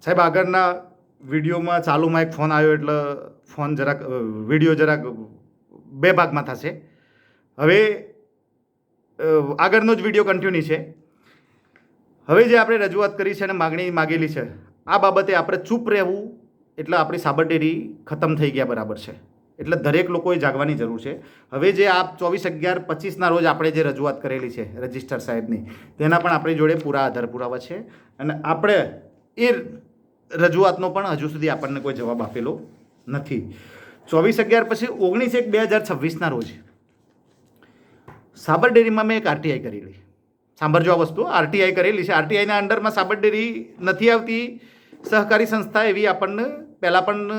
સાહેબ આગળના વિડીયોમાં ચાલુમાં એક ફોન આવ્યો એટલે ફોન જરાક વિડીયો જરાક બે ભાગમાં થશે. હવે આગળનો જ વિડીયો કન્ટિન્યુ છે. હવે જે આપણે રજૂઆત કરી છે અને માગણી માગેલી છે આ બાબતે આપણે ચૂપ રહેવું એટલે આપણી સાબરડેરી ખતમ થઈ ગયા બરાબર છે. એટલે દરેક લોકોએ જાગવાની જરૂર છે. હવે જે આ 24/11/25ના રોજ આપણે જે રજૂઆત કરેલી છે રજિસ્ટર સાહેબની, તેના પણ આપણી જોડે પૂરા આધાર પુરાવા છે અને આપણે એ રજૂઆતનો પણ હજુ સુધી આપણને કોઈ જવાબ આપેલો નથી. 24/11 પછી 19/1/2026ના રોજ સાબરડેરીમાં મેં એક આરટીઆઈ કરેલી. સાંભળજો આ વસ્તુ, આરટીઆઈ કરેલી છે. આરટીઆઈના અંડરમાં સાબરડેરી નથી આવતી સહકારી સંસ્થા એવી આપણને પહેલાં પણ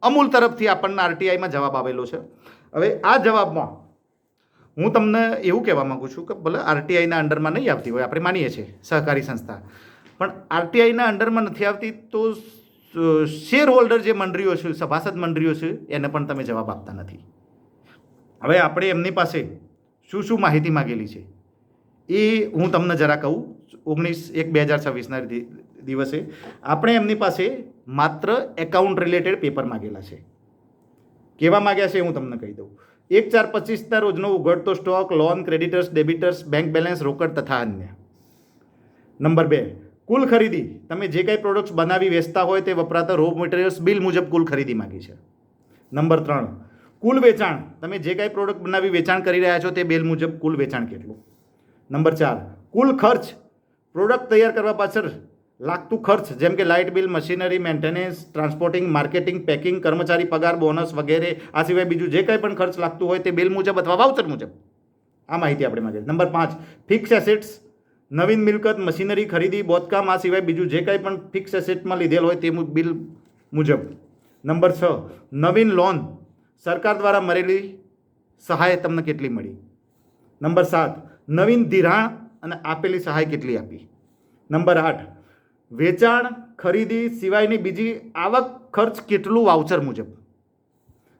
અમૂલ તરફથી આપણને આરટીઆઈમાં જવાબ આવેલો છે. હવે આ જવાબમાં હું તમને એવું કહેવા માગું છું કે ભલે આરટીઆઈના અંડરમાં નહીં આવતી હોય, આપણે માનીએ છીએ સહકારી સંસ્થા, પણ આરટીઆઈના અંડરમાં નથી આવતી તો શેર હોલ્ડર જે મંડળીઓ છે, સભાસદ મંડળીઓ છે, એને પણ તમે જવાબ આપતા નથી. હવે આપણે એમની પાસે શું શું માહિતી માગેલી છે એ હું તમને જરા કહું. 19/1/2026ના દિવસે આપણે એમની પાસે માત્ર એકાઉન્ટ રિલેટેડ પેપર માગેલા છે. કેવા માગ્યા છે હું તમને કહી દઉં. 1/4/25ના રોજનો ઉઘડતો stock, loan, creditors, debtors, bank balance, રોકડ તથા અન્ય. નંબર 2, કુલ ખરીદી. તમે જે કંઈ પ્રોડક્ટ્સ બનાવી વેચતા હોય તે વપરાતા રો મટીરિયલ્સ બિલ મુજબ કુલ ખરીદી માગી છે. નંબર 3, કુલ વેચાણ. તમે જે કાંઈ પ્રોડક્ટ બનાવી વેચાણ કરી રહ્યા છો તે બિલ મુજબ કુલ વેચાણ કેટલું. નંબર 4, કુલ ખર્ચ. પ્રોડક્ટ તૈયાર કરવા પાછળ લાગતું ખર્ચ જેમ કે light bill, machinery, maintenance, transporting, marketing, packing, કર્મચારી પગાર, બોનસ વગેરે. આ સિવાય બીજું જે કંઈ પણ ખર્ચ લાગતું હોય તે બિલ મુજબ અથવા વાઉચર મુજબ. આ માહિતી આપણે માગીએ. Number 5, fix assets. નવીન મિલકત, મશીનરી ખરીદી, બોધકામ, આ સિવાય બીજું જે કંઈ પણ ફિક્સ એસેટમાં લીધેલ હોય તે બિલ મુજબ. નંબર 6, નવીન લોન. સરકાર દ્વારા મળેલી સહાય તમને કેટલી મળી. નંબર 7, નવીન ધિરાણ અને આપેલી સહાય કેટલી આપી. નંબર 8, વેચાણ ખરીદી સિવાયની બીજી આવક ખર્ચ કેટલું વાઉચર મુજબ.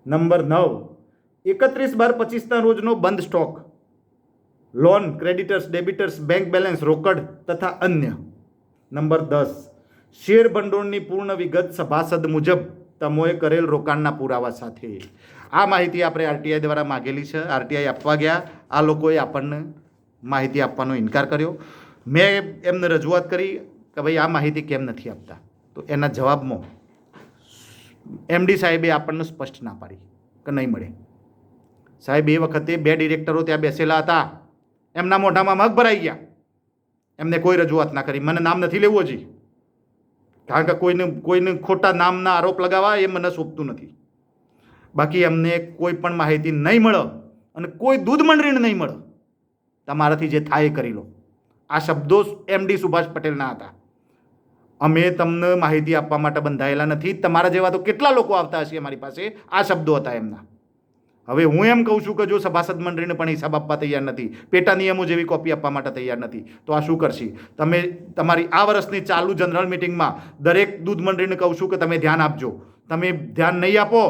નંબર 9, 31/12/25ના રોજનો બંધ stock, loan, creditors, debtors, bank balance, રોકડ તથા અન્ય. નંબર 10, શેર ભંડોળની પૂર્ણ વિગત સભાસદ મુજબ તમોએ કરેલ રોકાણના પુરાવા સાથે. આ માહિતી આપણે આરટીઆઈ દ્વારા માગેલી છે. આરટીઆઈ આપવા ગયા, આ લોકોએ આપણને માહિતી આપવાનો ઇનકાર કર્યો. મેં એમને રજૂઆત કરી કે ભાઈ આ માહિતી કેમ નથી આપતા, તો એના જવાબમાં એમડી સાહેબે આપણને સ્પષ્ટ ના પાડી કે નહીં મળે. સાહેબ એ વખતે 2 ડિરેક્ટરો ત્યાં બેસેલા હતા, એમના મોઢામાં મગ ભરાઈ ગયા. એમને કોઈ રજૂઆત ના કરી. મને નામ નથી લેવું હજી, કારણ કે કોઈને ખોટા નામના આરોપ લગાવવા એ મને શોભતું નથી. બાકી એમને કોઈ પણ માહિતી નહીં મળે અને કોઈ દૂધ મંડળીને નહીં મળે. તમારાથી જે થાય એ કરી લો. આ શબ્દો એમડી સુભાષ પટેલના હતા. અમે તમને માહિતી આપવા માટે બંધાયેલા નથી. તમારા જેવા તો કેટલા લોકો આવતા હશે અમારી પાસે. આ શબ્દો હતા એમના. હવે હું એમ કહું છું કે જો સભાસદ મંડળીને પણ હિસાબ આપવા તૈયાર નથી, પેટા નિયમો જેવી કોપી આપવા માટે તૈયાર નથી, તો આ શું કરશે. તમે તમારી આ વર્ષની ચાલુ જનરલ મિટિંગમાં દરેક દૂધ મંડળીને કહું છું કે તમે ધ્યાન આપજો. તમે ધ્યાન નહીં આપો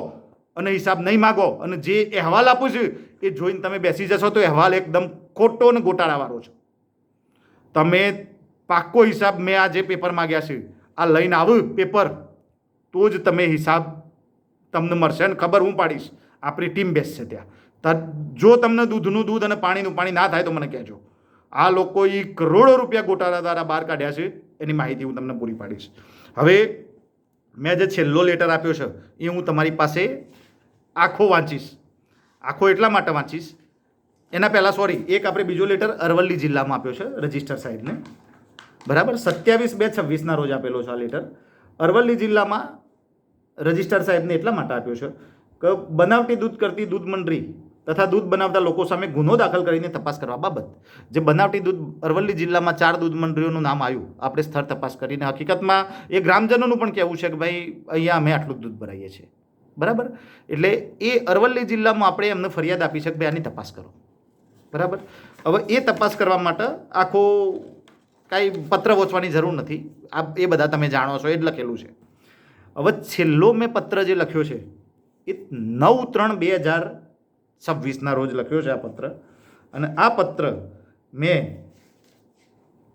અને હિસાબ નહીં માગો અને જે અહેવાલ આપું છું એ જોઈને તમે બેસી જશો તો અહેવાલ એકદમ ખોટો અને ગોટાળાવાળો છે. તમે પાક્કો હિસાબ, મેં આ જે પેપર માગ્યા છે આ લઈને આવું પેપર તો જ તમે હિસાબ તમને મળશે અને ખબર હું પાડીશ. આપણી ટીમ બેસશે ત્યાં. જો તમને દૂધનું દૂધ અને પાણીનું પાણી ના થાય તો મને કહેજો. આ લોકોએ કરોડો રૂપિયા ગોટાળા દ્વારા બહાર કાઢ્યા છે, એની માહિતી હું તમને પૂરી પાડીશ. હવે મેં જે છેલ્લો લેટર આપ્યો છે એ હું તમારી પાસે આખો વાંચીશ. આખો એટલા માટે વાંચીશ, એના પહેલાં એક આપણે બીજો લેટર અરવલ્લી જિલ્લામાં આપ્યો છે રજિસ્ટર સાહેબને. બરાબર, 27/2/26ના રોજ આપેલો છે આ લેટર. અરવલ્લી જિલ્લામાં રજિસ્ટર સાહેબને એટલા માટે આપ્યો છે કે બનાવટી દૂધ કરતી દૂધ મંડળી તથા દૂધ બનાવતા લોકો સામે ગુનો દાખલ કરીને તપાસ કરવા બાબત. જે બનાવટી દૂધ અરવલ્લી જિલ્લામાં 4 દૂધ મંડળીઓનું નામ આવ્યું, આપણે સ્થળ તપાસ કરીને હકીકતમાં એ ગ્રામજનોનું પણ કહેવું છે કે ભાઈ અહીંયા અમે આટલું દૂધ ભરાઈએ છીએ. બરાબર, એટલે એ અરવલ્લી જિલ્લામાં આપણે એમને ફરિયાદ આપી છે કે ભાઈ આની તપાસ કરો. બરાબર, હવે એ તપાસ કરવા માટે આખો કાંઈ પત્ર વાંચવાની જરૂર નથી. આ એ બધા તમે જાણો છો, એ જ લખેલું છે. હવે છેલ્લો મેં પત્ર જે લખ્યો છે એ 9/3/2026ના રોજ લખ્યો છે આ પત્ર. અને આ પત્ર મેં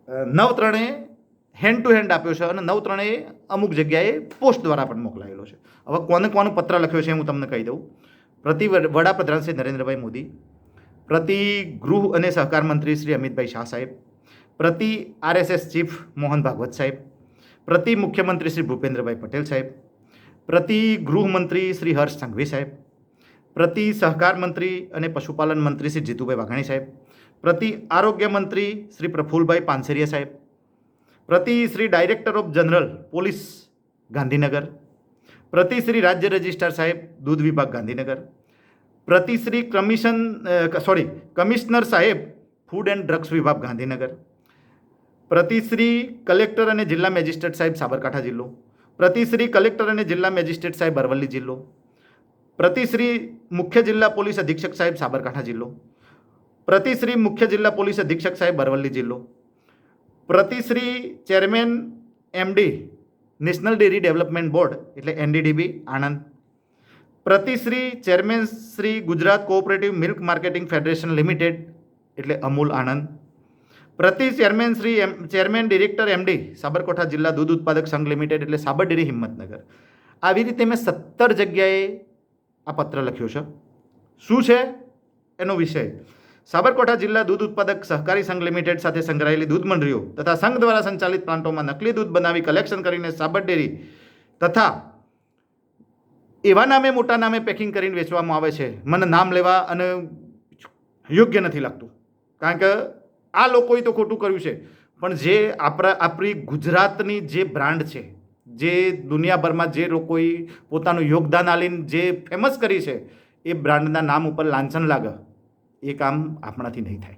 9/3 હેન્ડ ટુ હેન્ડ આપ્યો છે અને 9/3 અમુક જગ્યાએ પોસ્ટ દ્વારા પણ મોકલાયેલો છે. હવે કોનો પત્ર લખ્યો છે હું તમને કહી દઉં. પ્રતિ વડાપ્રધાન શ્રી નરેન્દ્રભાઈ મોદી, પ્રતિ ગૃહ અને સહકાર મંત્રી શ્રી અમિતભાઈ શાહ સાહેબ, પ્રતિ RSS ચીફ મોહન ભાગવત સાહેબ, પ્રતિ મુખ્યમંત્રી શ્રી ભૂપેન્દ્રભાઈ પટેલ સાહેબ, પ્રતિ ગૃહમંત્રી શ્રી હર્ષ સંઘવી સાહેબ, પ્રતિ સહકાર મંત્રી અને પશુપાલન મંત્રી શ્રી જીતુભાઈ વાઘાણી સાહેબ, પ્રતિ આરોગ્ય મંત્રી શ્રી પ્રફુલભાઈ પાનસેરિયા સાહેબ, પ્રતિ Shri director of general police Gandhinagar, પ્રતિ શ્રી રાજ્ય રજિસ્ટ્રાર સાહેબ દૂધ વિભાગ ગાંધીનગર, પ્રતિ શ્રી કમિશનર સાહેબ ફૂડ એન્ડ ડ્રગ્સ વિભાગ ગાંધીનગર, પ્રતિ શ્રી કલેક્ટર અને જિલ્લા મેજિસ્ટ્રેટ સાહેબ સાબરકાંઠા જિલ્લો, પ્રતિ શ્રી કલેક્ટર અને જિલ્લા મેજિસ્ટ્રેટ સાહેબ અરવલ્લી જિલ્લો, પ્રતિ શ્રી મુખ્ય જિલ્લા પોલીસ અધિક્ષક સાહેબ સાબરકાંઠા જિલ્લો, પ્રતિ શ્રી મુખ્ય જિલ્લા પોલીસ અધિક્ષક સાહેબ અરવલ્લી જિલ્લો, પ્રતિ Shri chairman MD national dairy development board એટલે NDDB આણંદ, પ્રતિ Shri chairman Shri Gujarat cooperative milk marketing federation limited એટલે અમૂલ આણંદ, પ્રતિ ચેરમેન ડિરેક્ટર MD સાબરકાંઠા જિલ્લા દૂધ ઉત્પાદક સંઘ લિમિટેડ એટલે સાબર ડેરી હિંમતનગર. આવી રીતે મેં 17 જગ્યાએ આ પત્ર લખ્યો છે. શું છે એનો વિષય? સાબરકાંઠા જિલ્લા દૂધ ઉત્પાદક સહકારી સંઘ લિમિટેડ સાથે સંકળાયેલી દૂધ મંડળીઓ તથા સંઘ દ્વારા સંચાલિત પ્લાન્ટોમાં નકલી દૂધ બનાવી કલેક્શન કરીને સાબર ડેરી તથા એવા નામે મોટા નામે પેકિંગ કરીને વેચવામાં આવે છે. મને નામ લેવા અને યોગ્ય નથી લાગતું, કારણ કે આ લોકોએ તો ખોટું કર્યું છે, પણ જે આપણી ગુજરાતની જે બ્રાન્ડ છે, જે દુનિયાભરમાં જે લોકોએ પોતાનું યોગદાન આલીને જે ફેમસ કરી છે, એ બ્રાન્ડના નામ ઉપર લાંછન લાગે એ કામ આપણાથી નહીં થાય.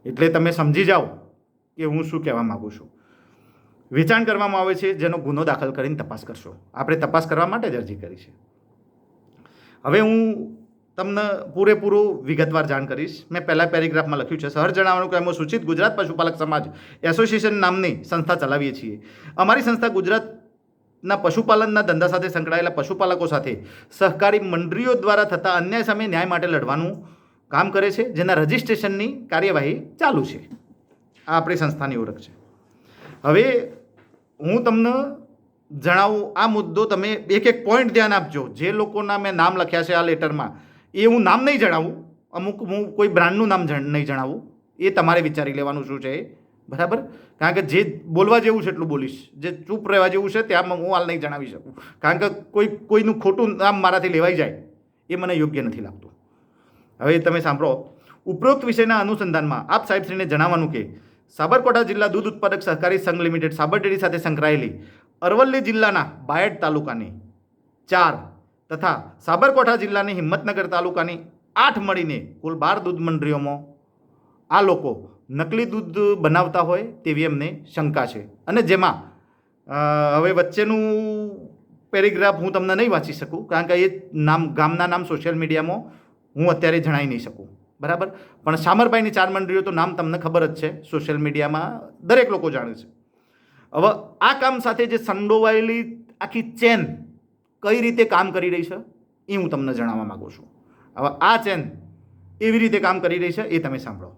એટલે તમે સમજી જાઓ કે હું શું કહેવા માગું છું. વેચાણ કરવામાં આવે છે જેનો ગુનો દાખલ કરીને તપાસ કરશો. આપણે તપાસ કરવા માટે જ અરજી કરી છે. હવે હું તમને પૂરેપૂરું વિગતવાર જાણ કરીશ. મેં પહેલા પેરેગ્રાફમાં લખ્યું છે, સહર જણાવવાનું કે અમે સૂચિત ગુજરાત પશુપાલક સમાજ એસોસિએશન નામની સંસ્થા ચલાવીએ છીએ. અમારી સંસ્થા ગુજરાતના પશુપાલનના ધંધા સાથે સંકળાયેલા પશુપાલકો સાથે સહકારી મંડળીઓ દ્વારા થતા અન્યાય સામે ન્યાય માટે લડવાનું કામ કરે છે, જેના રજિસ્ટ્રેશનની કાર્યવાહી ચાલુ છે. આ આપણી સંસ્થાની ઓળખ છે. હવે હું તમને જણાવું, આ મુદ્દો તમે એક પોઈન્ટ ધ્યાન આપજો. જે લોકોના મેં નામ લખ્યા છે આ લેટરમાં, એ હું નામ નહીં જણાવું, અમુક હું કોઈ બ્રાન્ડનું નામ નહીં જણાવું, એ તમારે વિચારી લેવાનું શું છે, બરાબર? કારણ કે જે બોલવા જેવું છે એટલું બોલીશ, જે ચૂપ રહેવા જેવું છે ત્યાં હું હાલ નહીં જણાવી શકું, કારણ કે કોઈનું ખોટું નામ મારાથી લેવાઈ જાય એ મને યોગ્ય નથી લાગતું. હવે તમે સાંભળો. ઉપરોક્ત વિષયના અનુસંધાનમાં આપ સાહેબશ્રીને જણાવવાનું કે સાબરકાંઠા જિલ્લા દૂધ ઉત્પાદક સહકારી સંઘ લિમિટેડ સાબર ડેરી સાથે સંકળાયેલી અરવલ્લી જિલ્લાના બાયડ તાલુકાની 4 તથા સાબરકાંઠા જિલ્લાની હિંમતનગર તાલુકાની 8 મળીને કુલ 12 દૂધ મંડળીઓમાં આ લોકો નકલી દૂધ બનાવતા હોય તેવી અમને શંકા છે. અને જેમાં હવે વચ્ચેનું પેરેગ્રાફ હું તમને નહીં વાંચી શકું, કારણ કે એ ગામના નામ સોશિયલ મીડિયામાં હું અત્યારે જણાવી નહીં શકું, બરાબર? પણ શામરભાઈની 4 મંડળીઓ તો નામ તમને ખબર જ છે, સોશિયલ મીડિયામાં દરેક લોકો જાણે છે. હવે આ કામ સાથે જે સંડોવાયેલી આખી ચેન કઈ રીતે કામ કરી રહી છે એ હું તમને જણાવવા માગું છું. હવે આ ચેન એવી રીતે કામ કરી રહી છે એ તમે સાંભળો.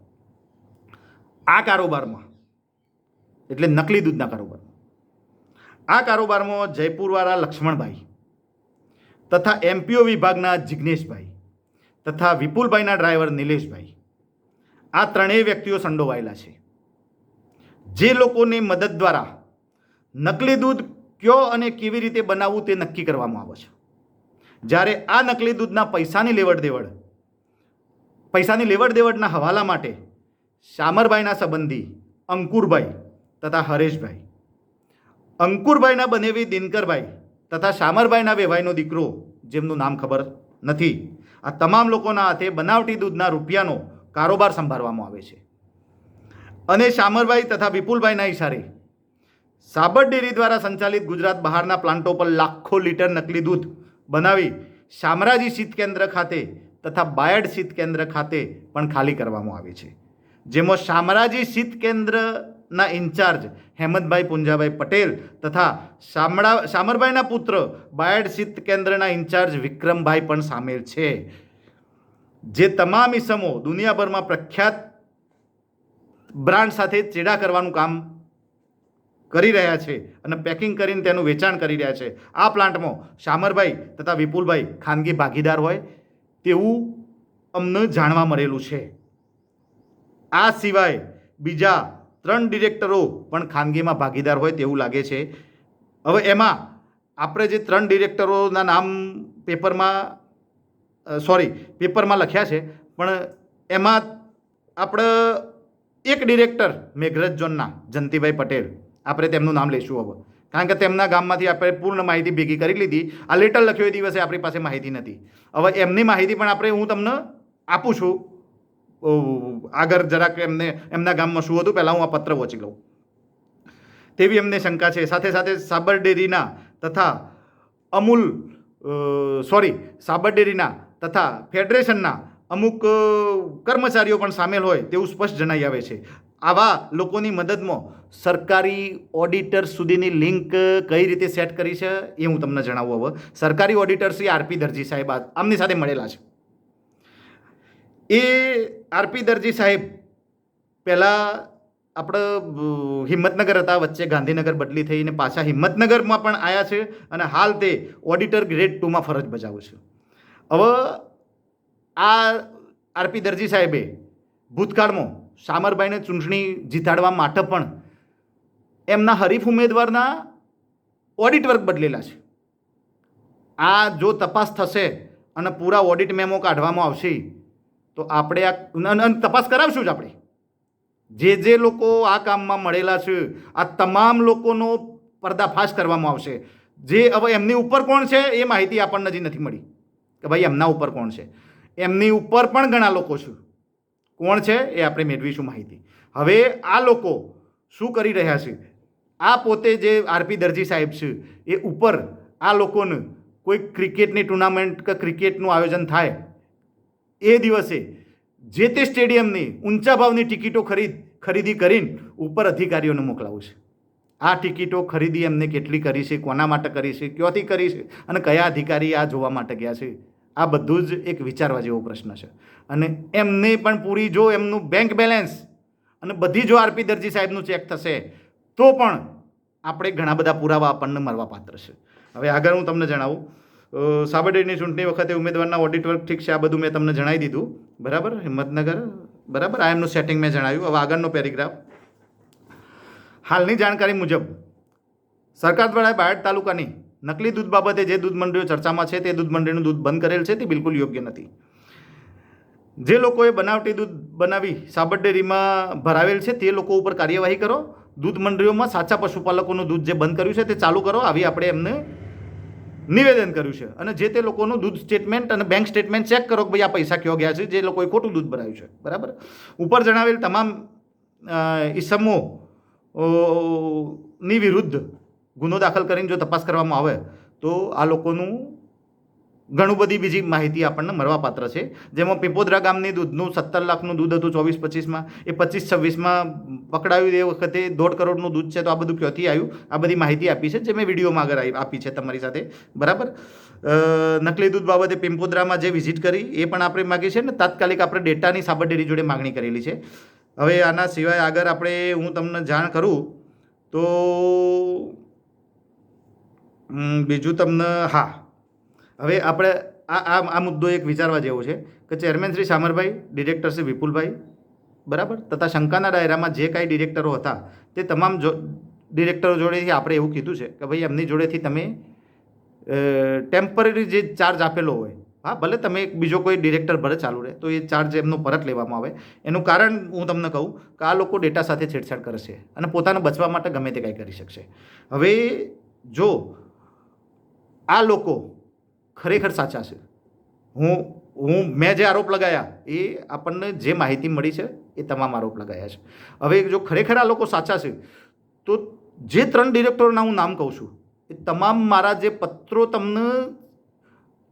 આ કારોબારમાં એટલે નકલી દૂધના કારોબારમાં, આ કારોબારમાં જયપુરવાળા લક્ષ્મણભાઈ તથા MPO વિભાગના જિગ્નેશભાઈ તથા વિપુલભાઈના ડ્રાઈવર નિલેશભાઈ, આ 3 વ્યક્તિઓ સંડોવાયેલા છે. જે લોકોની મદદ દ્વારા નકલી દૂધ કયો અને કેવી રીતે બનાવવું તે નક્કી કરવામાં આવે છે. જ્યારે આ નકલી દૂધના પૈસાની લેવડ દેવડના હવાલા માટે શામરભાઈના સંબંધી અંકુરભાઈ તથા હરેશભાઈ, અંકુરભાઈના બનેવી દિનકરભાઈ તથા શામરભાઈના વેવાઈનો દીકરો જેમનું નામ ખબર નથી, આ તમામ લોકોના હાથે બનાવટી દૂધના રૂપિયાનો કારોબાર સંભાળવામાં આવે છે. અને શામરભાઈ તથા વિપુલભાઈના ઇશારે સાબર ડેરી દ્વારા સંચાલિત ગુજરાત બહારના પ્લાન્ટો પર લાખો લીટર નકલી દૂધ બનાવી શામરાજી શીત કેન્દ્ર ખાતે તથા બાયડ શીત કેન્દ્ર ખાતે પણ ખાલી કરવામાં આવે છે. જેમાં શામરાજી શીત કેન્દ્રના ઇન્ચાર્જ હેમંતભાઈ પુંજાભાઈ પટેલ તથા શામરભાઈના પુત્ર બાયડ શીત કેન્દ્રના ઇન્ચાર્જ વિક્રમભાઈ પણ સામેલ છે. જે તમામ ઇસમો દુનિયાભરમાં પ્રખ્યાત બ્રાન્ડ સાથે ચેડા કરવાનું કામ કરી રહ્યા છે અને પેકિંગ કરીને તેનું વેચાણ કરી રહ્યા છે. આ પ્લાન્ટમાં શામરભાઈ તથા વિપુલભાઈ ખાનગી ભાગીદાર હોય તેવું અમને જાણવા મળેલું છે. આ સિવાય બીજા 3 ડિરેક્ટરો પણ ખાનગીમાં ભાગીદાર હોય તેવું લાગે છે. હવે એમાં આપણે જે 3 ડિરેક્ટરોના નામ પેપરમાં લખ્યા છે, પણ એમાં આપણે એક ડિરેક્ટર મેઘરજ ઝોનના જંતીભાઈ પટેલ, આપણે તેમનું નામ લઈશું હવે, કારણ કે તેમના ગામમાંથી આપણે પૂર્ણ માહિતી ભેગી કરી લીધી. આ લેટર લખ્યો એ દિવસે આપણી પાસે માહિતી નથી. હવે એમની માહિતી પણ હું તમને આપું છું. આગળ જરાક એમના ગામમાં શું હતું પહેલાં હું આ પત્ર વાંચી લઉં તેવી એમને શંકા છે. સાથે સાથે સાબર ડેરીના તથા ફેડરેશનના અમુક કર્મચારીઓ પણ સામેલ હોય તેવું સ્પષ્ટ જણાઈ આવે છે. આવા લોકોની મદદમાં સરકારી ઓડિટર સુધીની લિંક કઈ રીતે સેટ કરી છે એ હું તમને જણાવું. હવે સરકારી ઓડિટર શ્રી આરપી દરજી સાહેબ આમની સાથે મળેલા છે. એ આરપી દરજી સાહેબ પહેલાં આપણે હિંમતનગર હતા, વચ્ચે ગાંધીનગર બદલી થઈને પાછા હિંમતનગરમાં પણ આવ્યા છે અને હાલ તે ઓડિટર ગ્રેડ 2માં ફરજ બજાવે છે. હવે આ આરપી દરજી સાહેબે ભૂતકાળમાં શામરભાઈને ચૂંટણી જીતાડવા માટે પણ એમના હરીફ ઉમેદવારના ઓડિટ વર્ક બદલેલા છે. આ જો તપાસ થશે અને પૂરા ઓડિટ મેમો કાઢવામાં આવશે તો આપણે આ તપાસ કરાવશું જ. આપણે જે લોકો આ કામમાં મળેલા છે આ તમામ લોકોનો પર્દાફાશ કરવામાં આવશે. જે હવે એમની ઉપર કોણ છે એ માહિતી આપણને હજી નથી મળી કે ભાઈ એમના ઉપર કોણ છે. એમની ઉપર પણ ઘણા લોકો છે. કોણ છે એ આપણે મેળવીશું માહિતી. હવે આ લોકો શું કરી રહ્યા છે, આ પોતે જે આરપી દરજી સાહેબ છે એ ઉપર આ લોકોને કોઈ ક્રિકેટની ટુર્નામેન્ટ કે ક્રિકેટનું આયોજન થાય એ દિવસે જે તે સ્ટેડિયમની ઊંચા ભાવની ટિકિટો ખરીદી કરીને ઉપર અધિકારીઓને મોકલાવું છે. આ ટિકિટો ખરીદી એમને કેટલી કરી છે, કોના માટે કરી છે, ક્યાંથી કરી છે અને કયા અધિકારી આ જોવા માટે ગયા છે, આ બધું જ એક વિચારવા જેવો પ્રશ્ન છે. અને એમને પણ પૂરી જો એમનું બેંક બેલેન્સ અને બધી જો આરપી દરજી સાહેબનું ચેક થશે તો પણ આપણે ઘણા બધા પુરાવા આપણને મળવા પાત્ર છે. હવે આગળ હું તમને જણાવું. સાબરડેરીની ચૂંટણી વખતે ઉમેદવારના ઓડિટ વર્ક ઠીક છે, આ બધું મેં તમને જણાવી દીધું. બરાબર, હિંમતનગર બરાબર, આ એમનું સેટિંગ મેં જણાવ્યું. હવે આગળનો પેરેગ્રાફ. હાલની જાણકારી મુજબ સરકાર દ્વારા બાયડ તાલુકાની નકલી દૂધ બાબતે જે દૂધ મંડળીઓ ચર્ચામાં છે તે દૂધ મંડળીનું દૂધ બંધ કરેલ છે તે બિલકુલ યોગ્ય નથી. જે લોકોએ બનાવટી દૂધ બનાવી સાબર ડેરીમાં ભરાવેલ છે તે લોકો ઉપર કાર્યવાહી કરો. દૂધ મંડળીઓમાં સાચા પશુપાલકોનું દૂધ જે બંધ કર્યું છે તે ચાલુ કરો, આવી આપણે એમને નિવેદન કર્યું છે. અને જે તે લોકોનું દૂધ સ્ટેટમેન્ટ અને બેંક સ્ટેટમેન્ટ ચેક કરો કે ભાઈ આ પૈસા ક્યાં ગયા છે જે લોકોએ ખોટું દૂધ ભરાયું છે. બરાબર. ઉપર જણાવેલ તમામ ઇસમો ની વિરુદ્ધ ગુનો દાખલ કરીને જો તપાસ કરવામાં આવે તો આ લોકોનું ઘણું બધી બીજી માહિતી આપણને મળવાપાત્ર છે. જેમાં પીપોદરા ગામની દૂધનું 17 લાખનું દૂધ હતું 24-25માં, એ 25-26માં પકડાયું એ વખતે 1.5 કરોડનું દૂધ છે. તો આ બધું ક્યાંથી આવ્યું આ બધી માહિતી આપી છે જે મેં વિડીયોમાં આગળ આપી છે તમારી સાથે. બરાબર. નકલી દૂધ બાબતે પીપોદરામાં જે વિઝિટ કરી એ પણ આપણે માગી છે ને તાત્કાલિક આપણે ડેટાની સાબર ડેરી જોડે માગણી કરેલી છે. હવે આના સિવાય આગળ હું તમને જાણ કરું તો બીજું તમને હવે આપણે આ મુદ્દો એક વિચારવા જેવો છે કે ચેરમેન શ્રી શામરભાઈ, ડિરેક્ટર શ્રી વિપુલભાઈ બરાબર તથા શંકાના દાયરામાં જે કાંઈ ડિરેક્ટરો હતા તે તમામ ડિરેક્ટરો જોડેથી આપણે એવું કીધું છે કે ભાઈ એમની જોડેથી તમે ટેમ્પરરી જે ચાર્જ આપેલો હોય, ભલે તમે બીજો કોઈ ડિરેક્ટર ભલે ચાલુ રહે તો એ ચાર્જ એમનો પરત લેવામાં આવે. એનું કારણ હું તમને કહું કે આ લોકો ડેટા સાથે છેડછાડ કરશે અને પોતાને બચવા માટે ગમે તે કંઈ કરી શકશે. હવે જો આ લોકો ખરેખર સાચા છે, મેં જે આરોપ લગાયા એ આપણને જે માહિતી મળી છે એ તમામ આરોપ લગાયા છે. હવે જો ખરેખર આ લોકો સાચા છે તો જે 3 ડિરેક્ટરોના હું નામ કહું છું એ તમામ મારા જે પત્રો તમને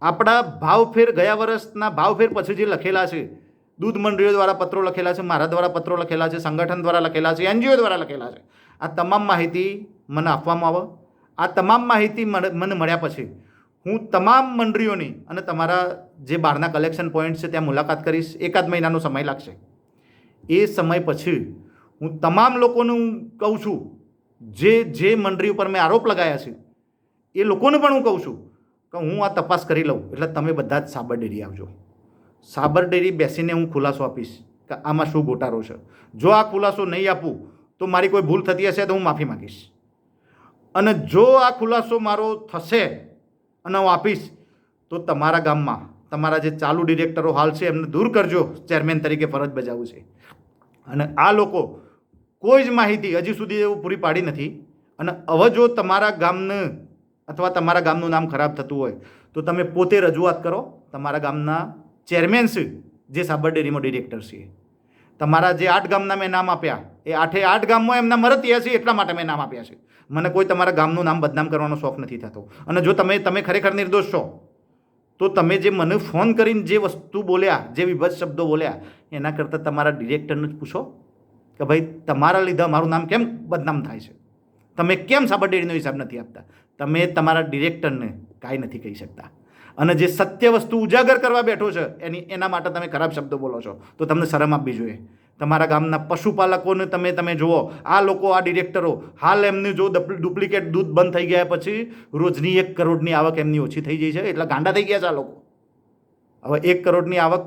આપણા ભાવફેર ગયા વર્ષના ભાવફેર પછી જે લખેલા છે, દૂધ મંડળીઓ દ્વારા પત્રો લખેલા છે, મારા દ્વારા પત્રો લખેલા છે, સંગઠન દ્વારા લખેલા છે, NGO દ્વારા લખેલા છે, આ તમામ માહિતી મને આપવામાં આવે. આ તમામ માહિતી મને મળ્યા પછી હું તમામ મંડળીઓની અને તમારા જે બહારના કલેક્શન પોઈન્ટ છે ત્યાં મુલાકાત કરીશ. 1-8 મહિનાનો સમય લાગશે. એ સમય પછી હું તમામ લોકોને કહું છું જે મંડળી ઉપર મેં આરોપ લગાવ્યા છે એ લોકોને પણ હું કહું છું કે હું આ તપાસ કરી લઉં એટલે તમે બધા જ સાબર ડેરી આવજો. સાબર ડેરી બેસીને હું ખુલાસો આપીશ કે આમાં શું ગોટાળો છે. જો આ ખુલાસો નહીં આપું તો મારી કોઈ ભૂલ થતી હશે તો હું માફી માગીશ, અને જો આ ખુલાસો મારો થશે અને હું આપીશ તો તમારા ગામમાં તમારા જે ચાલુ ડિરેક્ટરો હાલ છે એમને દૂર કરજો, ચેરમેન તરીકે ફરજ બજાવું છે. અને આ લોકો કોઈ જ માહિતી હજી સુધી એવું પૂરી પાડી નથી. અને હવે જો તમારા ગામને અથવા તમારા ગામનું નામ ખરાબ થતું હોય તો તમે પોતે રજૂઆત કરો તમારા ગામના ચેરમેન છે જે સાબર ડેરીમાં ડિરેક્ટર છે. તમારા જે 8 ગામના મેં નામ આપ્યા એ 8 ગામમાં એમના મરતિયા છે એટલા માટે મેં નામ આપ્યા છે. મને કોઈ તમારા ગામનું નામ બદનામ કરવાનો શોખ નથી થતો. અને જો તમે ખરેખર નિર્દોષ છો તો તમે જે મને ફોન કરીને જે વસ્તુ બોલ્યા, જે વિભત્સ શબ્દો બોલ્યા, એના કરતાં તમારા ડિરેક્ટરને જ પૂછો કે ભાઈ તમારા લીધે મારું નામ કેમ બદનામ થાય છે, તમે કેમ સાબર ડેરીનો હિસાબ નથી આપતા. તમે તમારા ડિરેક્ટરને કાંઈ નથી કહી શકતા, અને જે સત્ય વસ્તુ ઉજાગર કરવા બેઠો છે એના માટે તમે ખરાબ શબ્દો બોલો છો તો તમને શરમ આપવી જોઈએ. તમારા ગામના પશુપાલકોને તમે જુઓ, આ લોકો, આ ડિરેક્ટરો હાલ એમનું જો ડુપ્લિકેટ દૂધ બંધ થઈ ગયા પછી રોજની 1 કરોડની આવક એમની ઓછી થઈ ગઈ છે, એટલે ગાંડા થઈ ગયા છે આ લોકો. હવે 1 કરોડની આવક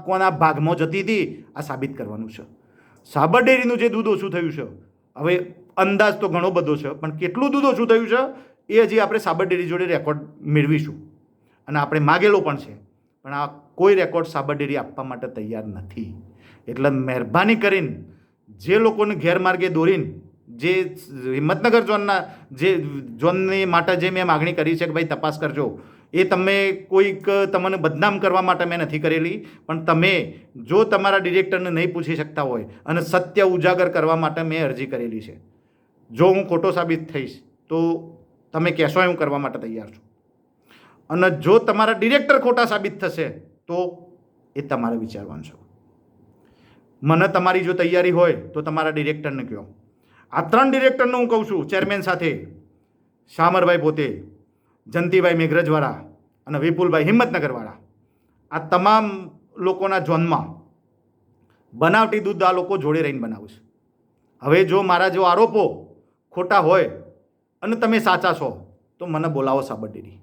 કોના ભાગમાં જતી હતી આ સાબિત કરવાનું છે. સાબર ડેરીનું જે દૂધ ઓછું થયું છે, હવે અંદાજ તો ઘણો બધો છે, પણ કેટલું દૂધ ઓછું થયું છે એ હજી આપણે સાબર ડેરી જોડે રેકોર્ડ મેળવીશું, અને આપણે માગેલો પણ છે, પણ આ કોઈ રેકોર્ડ સાબર ડેરી આપવા માટે તૈયાર નથી. એટલે મહેરબાની કરીને જે લોકોને ગેરમાર્ગે દોરીને જે હિંમતનગર ઝોનની માટે જે મેં માગણી કરી છે કે ભાઈ તપાસ કરજો, એ તમે કોઈક તમને બદનામ કરવા માટે મેં નથી કરેલી, પણ તમે જો તમારા ડિરેક્ટરને નહીં પૂછી શકતા હોય અને સત્ય ઉજાગર કરવા માટે મેં અરજી કરેલી છે. જો હું ખોટો સાબિત થઈશ તો તમે કહેશો હું કરવા માટે તૈયાર છું, અને જો તમારા ડિરેક્ટર ખોટા સાબિત થશે તો એ તમારે વિચારવાનું છે. મને તમારી જો તૈયારી હોય તો તમારા ડિરેક્ટરને કહો. આ 3 ડિરેક્ટરનું હું કહું છું, ચેરમેન સાથે શામરભાઈ પોતે, જંતીભાઈ મેઘરજવાળા અને વિપુલભાઈ હિંમતનગરવાળા, આ તમામ લોકોના ઝોનમાં બનાવટી દૂધ આ લોકો જોડે રહીને બનાવશે. હવે જો મારા જો આરોપો ખોટા હોય અને તમે સાચા છો તો મને બોલાવો સાબર ડેરી,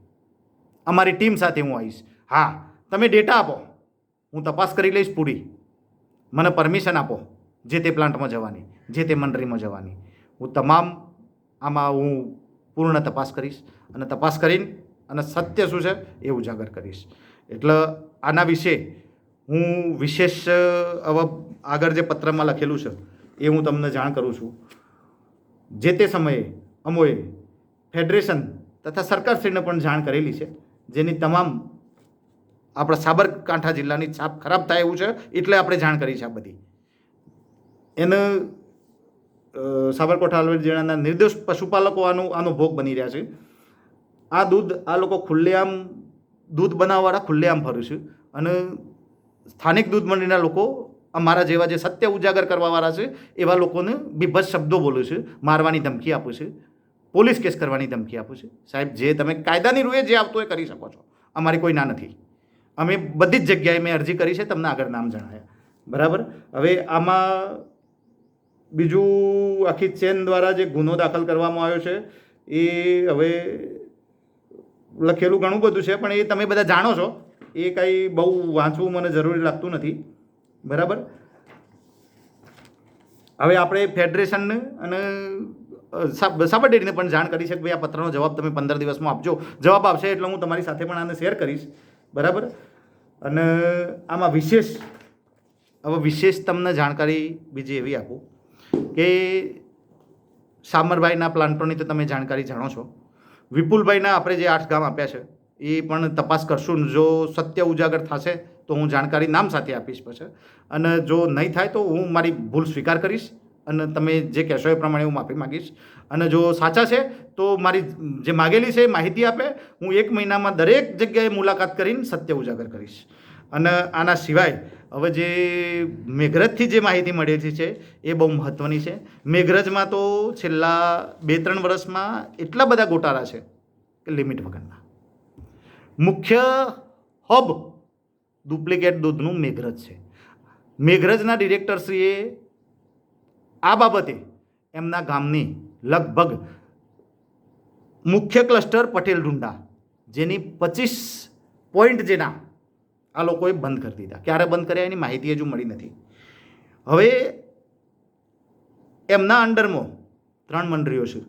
અમારી ટીમ સાથે હું આવીશ. હા, તમે ડેટા આપો, હું તપાસ કરી લઈશ પૂરી. મને પરમિશન આપો જે તે પ્લાન્ટમાં જવાની, જે તે મંડળીમાં જવાની. હું તમામ આમાં હું પૂર્ણ તપાસ કરીશ, અને તપાસ કરીને અને સત્ય શું છે એ ઉજાગર કરીશ. એટલે આના વિશે હું વિશેષ હવે આગળ જે પત્રમાં લખેલું છે એ હું તમને જાણ કરું છું. જે તે સમયે અમોએ ફેડરેશન તથા સરકારશ્રીને પણ જાણ કરેલી છે, જેની તમામ આપણા સાબરકાંઠા જિલ્લાની છાપ ખરાબ થાય એવું છે એટલે આપણે જાણ કરી છે. આ બધી એને સાબરકાંઠા જિલ્લાના નિર્દોષ પશુપાલકો આનો ભોગ બની રહ્યા છે. આ દૂધ આ લોકો ખુલ્લેઆમ દૂધ બનાવવાવાળા ખુલ્લેઆમ ફર્યું છે, અને સ્થાનિક દૂધ મંડળીના લોકો અમારા જેવા જે સત્ય ઉજાગર કરવાવાળા છે એવા લોકોને બીભત્સ શબ્દો બોલે છે, મારવાની ધમકી આપે છે, પોલીસ કેસ કરવાની ધમકી આપે છે. સાહેબ, જે તમે કાયદાની રૂએ જે આવતો એ કરી શકો છો, અમારી કોઈ ના નથી. અમે બધી જ જગ્યાએ મેં અરજી કરી છે, તમને આગળ નામ જણાવ્યા. બરાબર. હવે આમાં બીજું આખી ચેન દ્વારા જે ગુનો દાખલ કરવામાં આવ્યો છે એ હવે લખેલું ઘણું બધું છે, પણ એ તમે બધા જાણો છો, એ કંઈ બહુ વાંચવું મને જરૂરી લાગતું નથી. બરાબર. હવે આપણે ફેડરેશનને અને સાબર ડેરીને પણ જાણ કરી છે કે ભાઈ આ પત્રનો જવાબ તમે 15 દિવસમાં આપજો. જવાબ આવશે એટલે હું તમારી સાથે પણ આને શેર કરીશ. બરાબર. અને આમાં વિશેષ તમને જાણકારી બીજી એવી આપું કે શામરભાઈના પ્લાન્ટોની તો તમે જાણકારી જાણો છો. વિપુલભાઈના આપણે જે 8 ગામ આપ્યા છે એ પણ તપાસ કરશું. જો સત્ય ઉજાગર થશે તો હું જાણકારી નામ સાથે આપીશ પછી, અને જો નહીં થાય તો હું મારી ભૂલ સ્વીકાર કરીશ, અને તમે જે કહેશો એ પ્રમાણે હું માફી માગીશ. અને જો સાચા છે તો મારી જે માગેલી છે એ માહિતી આપે, હું 1 મહિનામાં દરેક જગ્યાએ મુલાકાત કરીને સત્ય ઉજાગર કરીશ. અને આના સિવાય હવે જે મેઘરજથી જે માહિતી મળેલી છે એ બહુ મહત્ત્વની છે. મેઘરજમાં તો છેલ્લા 2-3 વર્ષમાં એટલા બધા ગોટાળા છે કે લિમિટ વગરના. મુખ્ય હબ ડુપ્લિકેટ દૂધનું મેઘરજ છે. મેઘરજના ડિરેક્ટરશ્રીએ આ બાબતે એમના ગામની લગભગ મુખ્ય ક્લસ્ટર પટેલ ડુંડા, જેની 25 પોઈન્ટ જેના આ લોકોએ બંધ કરી દીધા. ક્યારે બંધ કર્યા એની માહિતી હજુ મળી નથી. હવે એમના અંડરમાં 3 મંડળીઓ છે,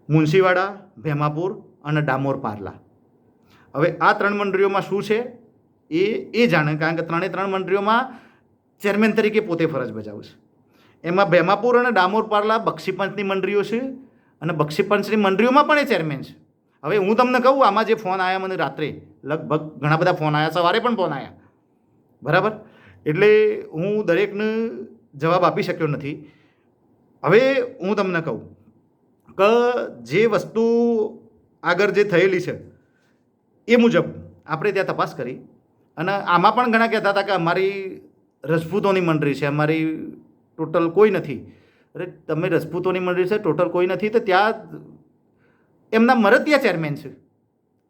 મુનશીવાડા, ભેમાપુર અને ડામોર પાર્લા. હવે આ 3 મંડળીઓમાં શું છે એ જાણે, કારણ કે 3 મંડળીઓમાં ચેરમેન તરીકે પોતે ફરજ બજાવે છે. એમાં ભેમાપુર અને ડામોર પાર્લા બક્ષીપંચની મંડળીઓ છે અને બક્ષીપંચની મંડળીઓમાં પણ એ ચેરમેન છે. હવે હું તમને કહું, આમાં જે ફોન આવ્યા મને રાત્રે, લગભગ ઘણા બધા ફોન આવ્યા, સવારે પણ ફોન આવ્યા, બરાબર, એટલે હું દરેકને જવાબ આપી શક્યો નથી. હવે હું તમને કહું કે જે વસ્તુ આગળ જે થયેલી છે એ મુજબ આપણે ત્યાં તપાસ કરી, અને આમાં પણ ઘણા કહેતા હતા કે અમારી રજપૂતોની મંડળી છે, અમારી ટોટલ કોઈ નથી. અરે તમે રજપૂતોની મંડળી છે, ટોટલ કોઈ નથી, તો ત્યાં એમના મરતિયા ચેરમેન છે,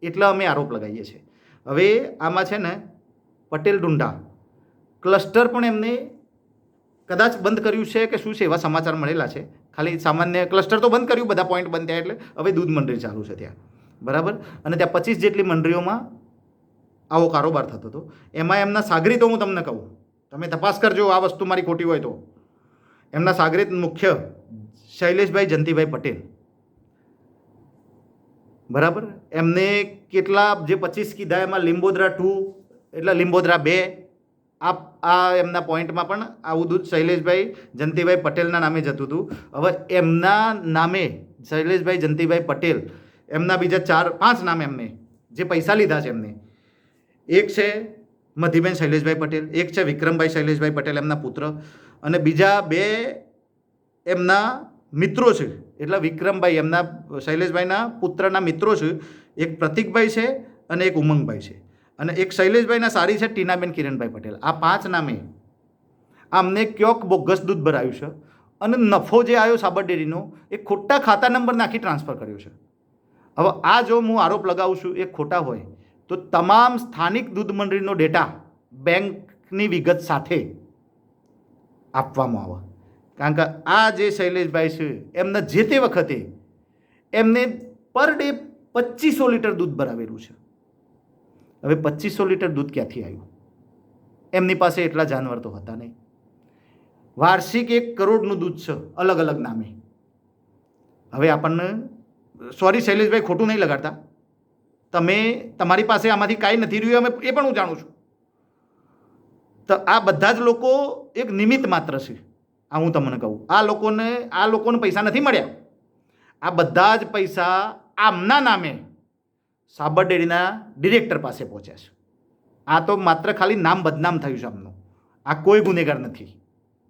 એટલે અમે આરોપ લગાવીએ છીએ. હવે આમાં છે ને પટેલ ડુંડા ક્લસ્ટર પણ એમને કદાચ બંધ કર્યું છે કે શું છે, એવા સમાચાર મળેલા છે. ખાલી સામાન્ય ક્લસ્ટર તો બંધ કર્યું, બધા પોઈન્ટ બંધ થયા, એટલે હવે દૂધ મંડળી ચાલુ છે ત્યાં, બરાબર. અને ત્યાં 25 જેટલી મંડળીઓમાં આવો કારોબાર થતો હતો. એમાં એમના સાગરીતો હું તમને કહું, તમે તપાસ કરજો આ વસ્તુ મારી ખોટી હોય તો. એમના સાગરીત મુખ્ય શૈલેષભાઈ જંતીભાઈ પટેલ, બરાબર. એમને કેટલા જે 25 કીધા એમાં લીંબોદરા 2 એટલે લીંબોદરા 2, આ એમના પોઈન્ટમાં પણ આવું દૂધ શૈલેષભાઈ જંતીભાઈ પટેલના નામે જતું હતું. હવે એમના નામે શૈલેષભાઈ જંતીભાઈ પટેલ, એમના બીજા 4-5 નામ એમને જે પૈસા લીધા છે એમને, એક છે મધીબેન શૈલેષભાઈ પટેલ, એક છે વિક્રમભાઈ શૈલેષભાઈ પટેલ એમના પુત્ર, અને બીજા 2 એમના મિત્રો છે. એટલે વિક્રમભાઈ એમના શૈલેષભાઈના પુત્રના મિત્રો છે, એક પ્રતિકભાઈ છે અને એક ઉમંગભાઈ છે, અને એક શૈલેષભાઈના સારી છે ટીનાબેન કિરણભાઈ પટેલ. આ 5 નામે અમને ક્યોક બોગસ દૂધ ભરાયું છે, અને નફો જે આવ્યો સાબર ડેરીનો એ ખોટા ખાતા નંબર નાખી ટ્રાન્સફર કર્યો છે. હવે આ જો હું આરોપ લગાવું છું એ ખોટા હોય તો તમામ સ્થાનિક દૂધ મંડળીનો ડેટા બેંકની વિગત સાથે આપવામાં આવે. કારણ કે આ જે શૈલેષભાઈ છે એમને જે તે વખતે એમને પર ડે 2500 લીટર દૂધ ભરાવેલું છે. હવે 2500 લીટર દૂધ ક્યાંથી આવ્યું? એમની પાસે એટલા જાનવર તો હતા નહીં. વાર્ષિક 1 કરોડનું દૂધ છે અલગ અલગ નામે. હવે આપણને સોરી શૈલેષભાઈ, ખોટું નહીં લગાડતા, તમે તમારી પાસે આમાંથી કાંઈ નથી રહ્યું એ પણ હું જાણું છું. તો આ બધા જ લોકો એક નિમિત્ત માત્ર છે. આ હું તમને કહું, આ લોકોને પૈસા નથી મળ્યા. આ બધા જ પૈસા આમના નામે સાબર ડેરીના ડિરેક્ટર પાસે પહોંચ્યા છે. આ તો માત્ર ખાલી નામ બદનામ થયું છે આમનું. આ કોઈ ગુનેગાર નથી.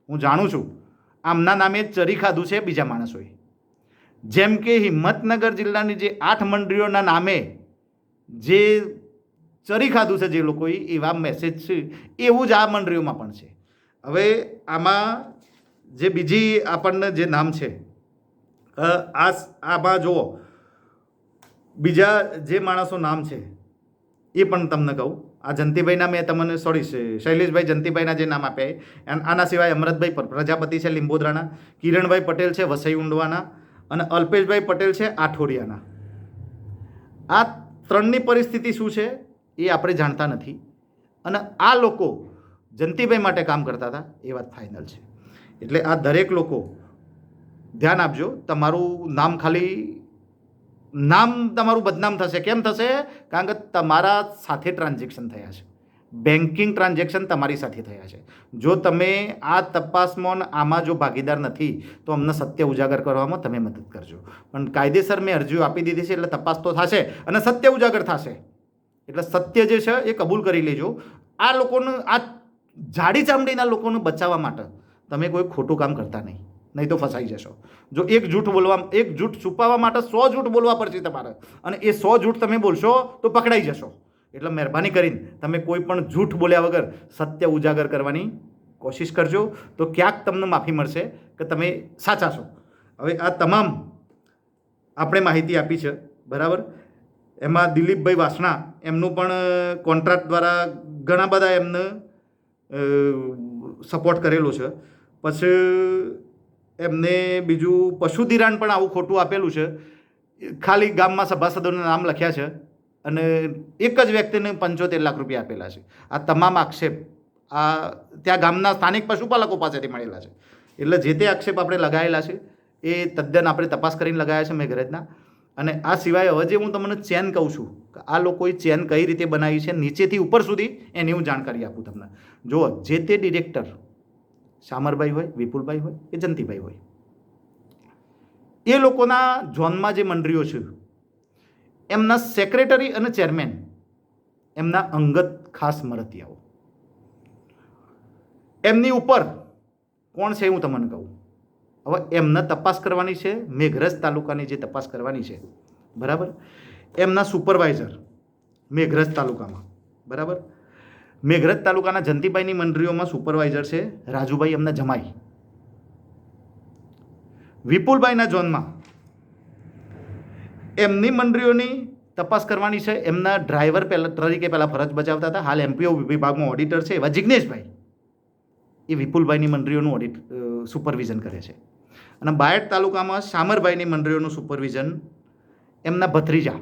હું જાણું છું આમના નામે ચરી ખાધું છે બીજા માણસોએ. જેમ કે હિંમતનગર જિલ્લાની જે 8 મંડળીઓના નામે જે ચરી ખાધું છે જે લોકોએ, એવા મેસેજ છે એવું જ આ મંડળીઓમાં પણ છે. હવે આમાં જે બીજી આપણને જે નામ છે, આમાં જુઓ બીજા જે માણસો નામ છે એ પણ તમને કહું. આ જંતીભાઈના મેં તમને શૈલેષભાઈ જંતીભાઈના જે નામ આપ્યા, આના સિવાય અમરતભાઈ પ્રજાપતિ છે લીંબોદરાના, કિરણભાઈ પટેલ છે વસઈ ઉંડવાના, અને અલ્પેશભાઈ પટેલ છે આઠોડિયાના. આ 3ની પરિસ્થિતિ શું છે એ આપણે જાણતા નથી, અને આ લોકો જંતીભાઈ માટે કામ કરતા હતા એ વાત ફાઇનલ છે. એટલે આ દરેક લોકો ધ્યાન આપજો. તમારું નામ તમારું બદનામ થશે. કેમ થશે? કારણ કે તમારા સાથે ટ્રાન્ઝેક્શન થયા છે, બેન્કિંગ ટ્રાન્ઝેક્શન તમારી સાથે થયા છે. જો તમે આ તપાસમાં આમાં જો ભાગીદાર નથી તો અમને સત્ય ઉજાગર કરવામાં તમે મદદ કરજો. પણ કાયદેસર મેં અરજીઓ આપી દીધી છે, એટલે તપાસ તો થશે અને સત્ય ઉજાગર થશે. એટલે સત્ય જે છે એ કબૂલ કરી લેજો. આ લોકોને, આ જાડી ચામડીના લોકોને બચાવવા માટે તમે કોઈ ખોટું કામ કરતા નહીં તો ફસાઈ જશો. જો એક જૂઠ છુપાવવા માટે 100 જૂઠ બોલવા પડશે તમારે, અને એ 100 જૂઠ તમે બોલશો તો પકડાઈ જશો. એટલે મહેરબાની કરીને તમે કોઈ પણ જૂઠ બોલ્યા વગર સત્ય ઉજાગર કરવાની કોશિશ કરજો, તો ક્યાંક તમને માફી મળશે કે તમે સાચા છો. હવે આ તમામ આપણે માહિતી આપી છે, બરાબર. એમાં દિલીપભાઈ વાસણા, એમનું પણ કોન્ટ્રાક્ટ દ્વારા ઘણા બધા એમને સપોર્ટ કરેલો છે. પછી એમને બીજું પશુ ધિરાણ પણ આવું ખોટું આપેલું છે. ખાલી ગામમાં સભાસદોના નામ લખ્યા છે અને એક જ વ્યક્તિને 75 લાખ રૂપિયા આપેલા છે. આ તમામ આક્ષેપ આ ત્યાં ગામના સ્થાનિક પશુપાલકો પાસેથી મળેલા છે. એટલે જે તે આક્ષેપ આપણે લગાવેલા છે એ તદ્દન આપણે તપાસ કરીને લગાવ્યા છે મેઘરજના. અને આ સિવાય હવે જે હું તમને ચેન કહું છું કે આ લોકોએ ચેન કઈ રીતે બનાવી છે નીચેથી ઉપર સુધી એની હું જાણકારી આપું તમને. જુઓ, જે તે ડિરેક્ટર શામરભાઈ હોય, વિપુલભાઈ હોય કે જંતીભાઈ હોય, એ લોકોના ઝોનમાં જે મંડળીઓ છે એમના સેક્રેટરી અને ચેરમેન એમના અંગત ખાસ મળતિયાઓ. એમની ઉપર કોણ છે હું તમને કહું. હવે એમને તપાસ કરવાની છે, મેઘરજ તાલુકાની જે તપાસ કરવાની છે, બરાબર. એમના સુપરવાઇઝર મેઘરજ તાલુકામાં, બરાબર. મેઘરજ તાલુકાના જંતીભાઈની મંડળીઓમાં સુપરવાઇઝર છે રાજુભાઈ, એમના જમાઈ. વિપુલભાઈના ઝોનમાં એમની મંડળીઓની તપાસ કરવાની છે. એમના ડ્રાઈવર તરીકે પહેલાં ફરજ બજાવતા હતા, હાલ એમપીઓ વિભાગમાં ઓડિટર છે એવા જિજ્ઞેશભાઈ, એ વિપુલભાઈની મંડળીઓનું ઓડિટ સુપરવિઝન કરે છે. અને બાયડ તાલુકામાં શામરભાઈની મંડળીઓનું સુપરવિઝન એમના ભત્રીજા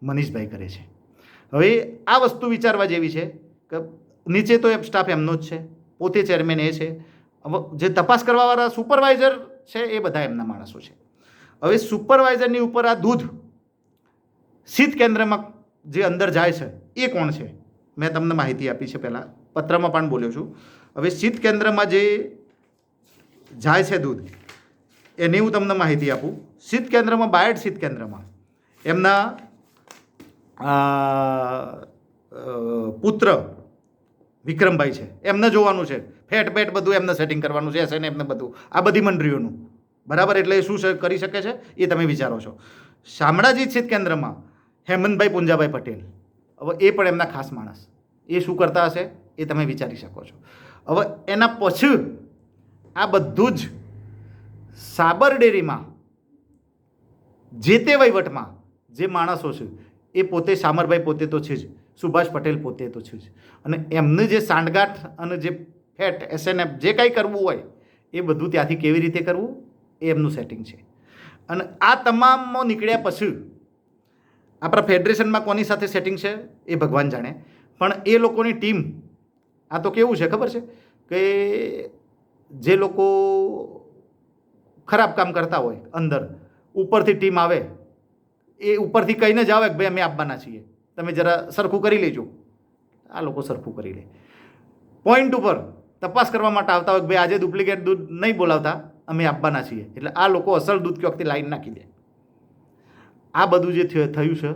મનીષભાઈ કરે છે. હવે આ વસ્તુ વિચારવા જેવી છે કે નીચે તો સ્ટાફ એમનો જ છે, પોતે ચેરમેન એ છે. હવે જે તપાસ કરવાવાળા સુપરવાઇઝર છે એ બધા એમના માણસો છે. હવે સુપરવાઇઝરની ઉપર આ દૂધ શીત કેન્દ્રમાં જે અંદર જાય છે એ કોણ છે? મેં તમને માહિતી આપી છે, પહેલાં પત્રમાં પણ બોલ્યો છું. હવે શીત કેન્દ્રમાં જે જાય છે દૂધ, એની હું તમને માહિતી આપું. શીત કેન્દ્રમાં, બાયડ શીત કેન્દ્રમાં એમના પુત્ર વિક્રમભાઈ છે, એમને જોવાનું છે. ફેટ પેટ બધું એમને સેટિંગ કરવાનું છે, એસએન એમને બધું, આ બધી મંડળીઓનું, બરાબર. એટલે શું કરી શકે છે એ તમે વિચારો છો. શામળાજી શીત કેન્દ્રમાં હેમંતભાઈ પુંજાભાઈ પટેલ, હવે એ પણ એમના ખાસ માણસ. એ શું કરતા હશે એ તમે વિચારી શકો છો. હવે એના પછી આ બધું જ સાબર ડેરીમાં જે તે વહીવટમાં જે માણસો છે એ પોતે શામરભાઈ પોતે તો છે જ, સુભાષ પટેલ પોતે તો છે જ. અને એમને જે સાંઠગાંઠ અને જે ફેટ એસએનએફ જે કાંઈ કરવું હોય એ બધું ત્યાંથી કેવી રીતે કરવું એ એમનું સેટિંગ છે. અને આ તમામમાં નીકળ્યા પછી આપણા ફેડરેશનમાં કોની સાથે સેટિંગ છે એ ભગવાન જાણે. પણ એ લોકોની ટીમ, આ તો કેવું છે ખબર છે કે જે લોકો ખરાબ કામ કરતા હોય અંદર, ઉપરથી ટીમ આવે, એ ઉપરથી કહીને જ આવે કે ભાઈ અમે આપવાના છીએ, તમે જરા સરખું કરી લેજો. આ લોકો સરખું કરી લે. પોઈન્ટ ઉપર તપાસ કરવા માટે આવતા હોય કે ભાઈ આજે ડુપ્લિકેટ દૂધ નહીં બોલાવતા, અમે આપવાના છીએ. એટલે આ લોકો અસલ દૂધ કે વખતે લાઈન નાખી દે. આ બધું જે થયું છે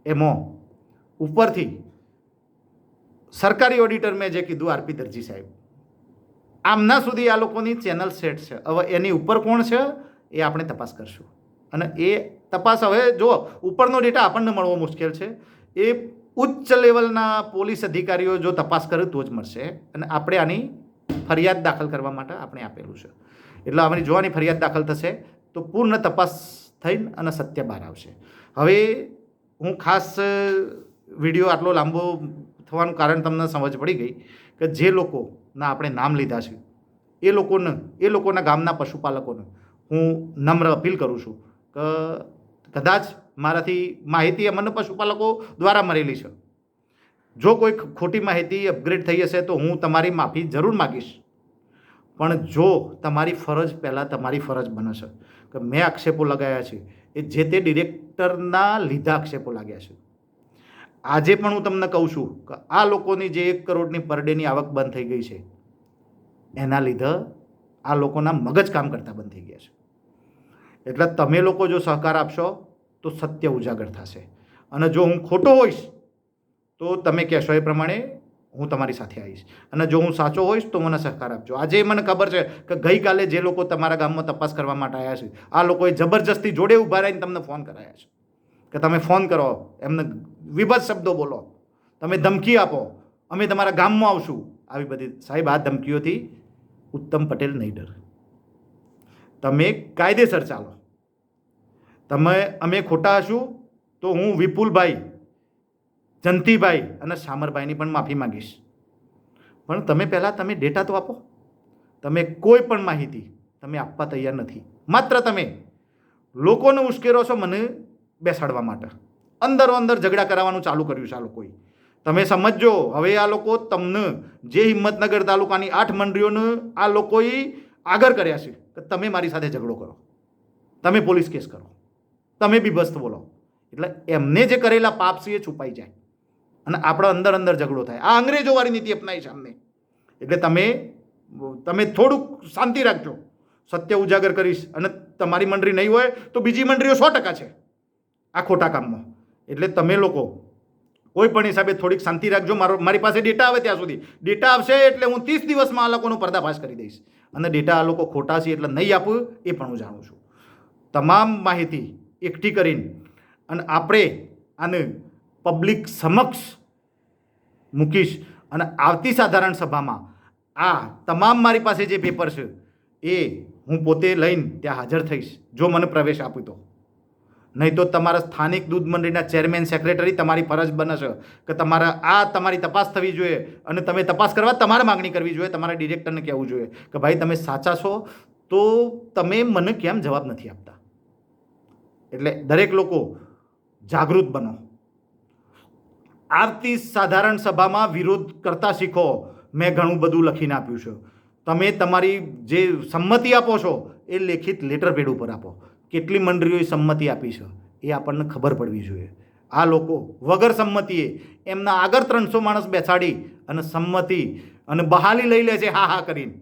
એમાં ઉપરથી સરકારી ઓડિટર મેં જે કીધું આરપી દરજી સાહેબ, આમના સુધી આ લોકોની ચેનલ સેટ છે. હવે એની ઉપર કોણ છે એ આપણે તપાસ કરશું. અને એ તપાસ હવે જો ઉપરનો ડેટા આપણને મળવો મુશ્કેલ છે, એ ઉચ્ચ લેવલના પોલીસ અધિકારીઓ જો તપાસ કરે તો જ મળશે. અને આપણે આની ફરિયાદ દાખલ કરવા માટે આપણે આપેલું છે. એટલે અમારી જો આની ફરિયાદ દાખલ થશે તો પૂર્ણ તપાસ થઈને અને સત્ય બહાર આવશે. હવે હું ખાસ વિડીયો આટલો લાંબો થવાનું કારણ તમને સમજ પડી ગઈ કે જે લોકોના આપણે નામ લીધા છે એ લોકોના ગામના પશુપાલકોને હું નમ્ર અપીલ કરું છું કે કદાચ મારાથી માહિતી અમને પશુપાલકો દ્વારા મળેલી છે. જો કોઈ ખોટી માહિતી અપગ્રેડ થઈ હશે તો હું તમારી માફી જરૂર માગીશ. પણ જો તમારી ફરજ, પહેલાં તમારી ફરજ બને છે કે મેં આક્ષેપો લગાવ્યા છે એ જે તે ડિરેક્ટરના લીધા આક્ષેપો લાગ્યા છે. આજે પણ હું તમને કહું છું કે આ લોકોની જે 1 કરોડની પર ડેની આવક બંધ થઈ ગઈ છે એના લીધે આ લોકોના મગજ કામ કરતા બંધ થઈ ગયા છે. એટલે તમે લોકો જો સહકાર આપશો તો સત્ય ઉજાગર થશે. અને જો હું ખોટો હોઈશ તો તમે કહેશો એ પ્રમાણે હું તમારી સાથે આવીશ. અને જો હું સાચો હોઈશ તો મને સહકાર આપજો. આજે મને ખબર છે કે ગઈકાલે જે લોકો તમારા ગામમાં તપાસ કરવા માટે આવ્યા છે, આ લોકોએ જબરજસ્તી જોડે ઊભા રહીને તમને ફોન કરાયા છે કે તમે ફોન કરો, એમને વિભત્સ શબ્દો બોલો, તમે ધમકી આપો, અમે તમારા ગામમાં આવશું. આવી બધી, સાહેબ આ ધમકીઓથી ઉત્તમ પટેલ નહીં ડરે. તમે કાયદેસર ચાલો. અમે ખોટા હશું તો હું વિપુલભાઈ, જંતીભાઈ અને શામરભાઈની પણ માફી માંગીશ. પણ તમે પહેલાં તમે ડેટા તો આપો. તમે કોઈ પણ માહિતી તમે આપવા તૈયાર નથી. માત્ર તમે લોકોને ઉશ્કેરો છો મને બેસાડવા માટે. અંદરો અંદર ઝઘડા કરાવવાનું ચાલુ કર્યું છે આ લોકોએ. તમે સમજો, હવે આ લોકો તમને જે હિંમતનગર તાલુકાની 8 મંડળીઓને આ લોકોએ આગળ કર્યા છે કે તમે મારી સાથે ઝઘડો કરો, તમે પોલીસ કેસ કરો, તમે બીભસ્ત બોલો, એટલે એમને જે કરેલા પાપ છે એ છુપાઈ જાય અને આપણો અંદર અંદર ઝઘડો થાય. આ અંગ્રેજોવાળી નીતિ અપનાવી છે અમને. એટલે તમે થોડુંક શાંતિ રાખજો. સત્ય ઉજાગર કરીશ અને તમારી મંડળી નહીં હોય તો બીજી મંડળીઓ 100% છે આ ખોટા કામમાં. એટલે તમે લોકો કોઈ પણ હિસાબે થોડીક શાંતિ રાખજો. મારી પાસે ડેટા આવે ત્યાં સુધી. ડેટા આવશે એટલે હું 30 દિવસમાં આ લોકોનો પર્દાફાશ કરી દઈશ. અને ડેટા આ લોકો ખોટા છે એટલે નહીં આપું એ પણ હું જાણું છું. તમામ માહિતી એકઠી કરીને અને આપણે આને પબ્લિક સમક્ષ મૂકીશ અને આવતી સાધારણ સભામાં આ તમામ મારી પાસે જે પેપર છે એ હું પોતે લઈને ત્યાં હાજર થઈશ જો મને પ્રવેશ આપું તો. નહીં તો તમારા સ્થાનિક દૂધ મંડળીના ચેરમેન સેક્રેટરી તમારી ફરજ બને છે કે તમારી તપાસ થવી જોઈએ અને તમે તપાસ કરવા તમારે માગણી કરવી જોઈએ. તમારા ડિરેક્ટરને કહેવું જોઈએ કે ભાઈ તમે સાચા છો તો તમે મને કેમ જવાબ નથી આપતા. એટલે દરેક લોકો જાગૃત બનો. આવતી સાધારણ સભામાં વિરોધ કરતા શીખો. મેં ઘણું બધું લખીને આપ્યું છે. તમે તમારી જે સંમતિ આપો છો એ લેખિત લેટર પેડ ઉપર આપો. કેટલી મંડળીઓએ સંમતિ આપી છે એ આપણને ખબર પડવી જોઈએ. આ લોકો વગર સંમતિએ એમના આગળ 300 માણસ બેસાડી અને સંમતિ અને બહાલી લઈ લે છે હા હા કરીને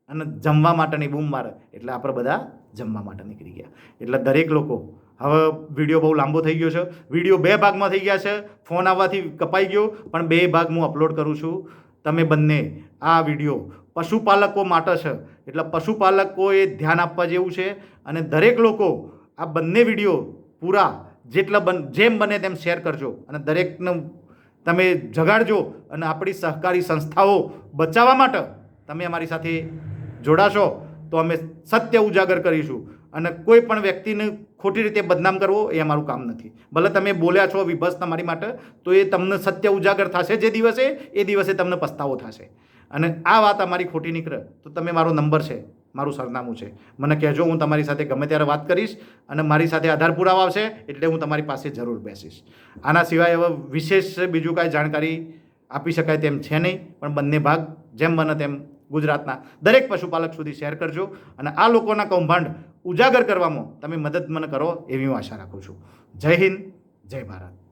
અને જમવા માટેની બૂમ મારે એટલે આપણે બધા જમવા માટે નીકળી ગયા. એટલે દરેક લોકો હવે વિડીયો બહુ લાંબો થઈ ગયો છે. વિડીયો 2 ભાગમાં થઈ ગયા છે. ફોન આવવાથી કપાઈ ગયો પણ 2 ભાગ હું અપલોડ કરું છું. તમે બંને આ વિડીયો પશુપાલકો માટે છે એટલે પશુપાલકોએ ધ્યાન આપવા જેવું છે અને દરેક લોકો આ બંને વિડીયો પૂરા જેમ બને તેમ શેર કરજો અને દરેકને તમે જગાડજો અને આપણી સહકારી સંસ્થાઓ બચાવવા માટે તમે અમારી સાથે જોડાશો તો અમે સત્ય ઉજાગર કરીશું અને કોઈ પણ વ્યક્તિને ખોટી રીતે બદનામ કરવો એ અમારું કામ નથી. ભલે તમે બોલ્યા છો વિભસ તમારી માટે તો એ તમને સત્ય ઉજાગર થશે જે દિવસે એ દિવસે તમને પસ્તાવો થશે. અને આ વાત અમારી ખોટી નીકળે તો તમે મારો નંબર છે, મારું સરનામું છે, મને કહેજો. હું તમારી સાથે ગમે ત્યારે વાત કરીશ અને મારી સાથે આધાર પુરાવા આવશે એટલે હું તમારી પાસે જરૂર બેસીશ. આના સિવાય હવે વિશેષ બીજું કાંઈ જાણકારી આપી શકાય તેમ છે નહીં પણ બંને ભાગ જેમ બને તેમ ગુજરાતના દરેક પશુપાલક સુધી શેર કરજો અને આ લોકોના કૌભાંડ ઉજાગર કરવામાં તમે મદદ મને કરો એવી હું આશા રાખું છું. જય હિન્દ, જય ભારત.